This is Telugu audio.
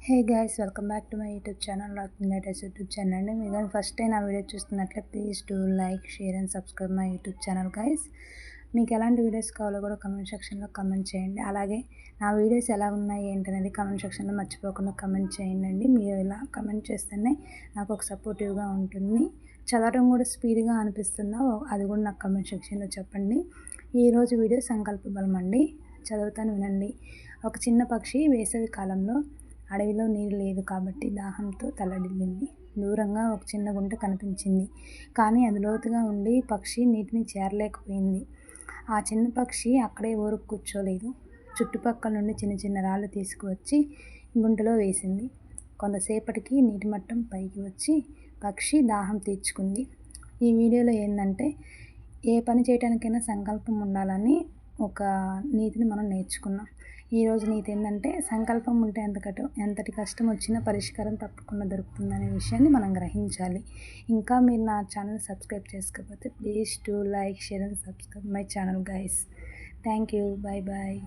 Hey guys, welcome back to my YouTube channel rocking latest YouTube channel అండి. మీరు కానీ ఫస్ట్ టైం నా వీడియో చూస్తున్నట్లే please do like, share and subscribe my YouTube channel guys. మీకు ఎలాంటి వీడియోస్ కావాలో కూడా కమెంట్ సెక్షన్లో కమెంట్ చేయండి. అలాగే నా వీడియోస్ ఎలా ఉన్నాయి ఏంటనేది కమెంట్ సెక్షన్లో మర్చిపోకుండా కమెంట్ చేయండి. మీరు ఇలా కమెంట్ చేస్తేనే నాకు ఒక సపోర్టివ్గా ఉంటుంది. చదవడం కూడా స్పీడ్గా అనిపిస్తుందా అది కూడా నాకు కమెంట్ సెక్షన్లో చెప్పండి. ఈరోజు వీడియో సంకల్ప బలం అండి. చదువుతాను వినండి. ఒక చిన్న పక్షి వేసవి కాలంలో అడవిలో నీరు లేదు కాబట్టి దాహంతో తల్లడిల్లింది. దూరంగా ఒక చిన్న గుంట కనిపించింది. కానీ అది లోతుగా ఉండి పక్షి నీటిని చేరలేకపోయింది. ఆ చిన్న పక్షి అక్కడే ఊరుకు కూర్చోలేదు. చుట్టుపక్కల నుండి చిన్న చిన్న రాళ్ళు తీసుకువచ్చి గుంటలో వేసింది. కొంతసేపటికి నీటి మట్టం పైకి వచ్చి పక్షి దాహం తీర్చుకుంది. ఈ వీడియోలో ఏంటంటే, ఏ పని చేయడానికైనా సంకల్పం ఉండాలని ఒక నీతిని మనం నేర్చుకున్నాం. ఈరోజు నీతి ఏంటంటే, సంకల్పం ఉంటే ఎంతటి కష్టం వచ్చినా పరిష్కారం తప్పకుండా దొరుకుతుందనే విషయాన్ని మనం గ్రహించాలి. ఇంకా మీరు నా ఛానల్ సబ్స్క్రైబ్ చేసుకోకపోతే please do like, share and subscribe my channel guys. Thank you. Bye bye.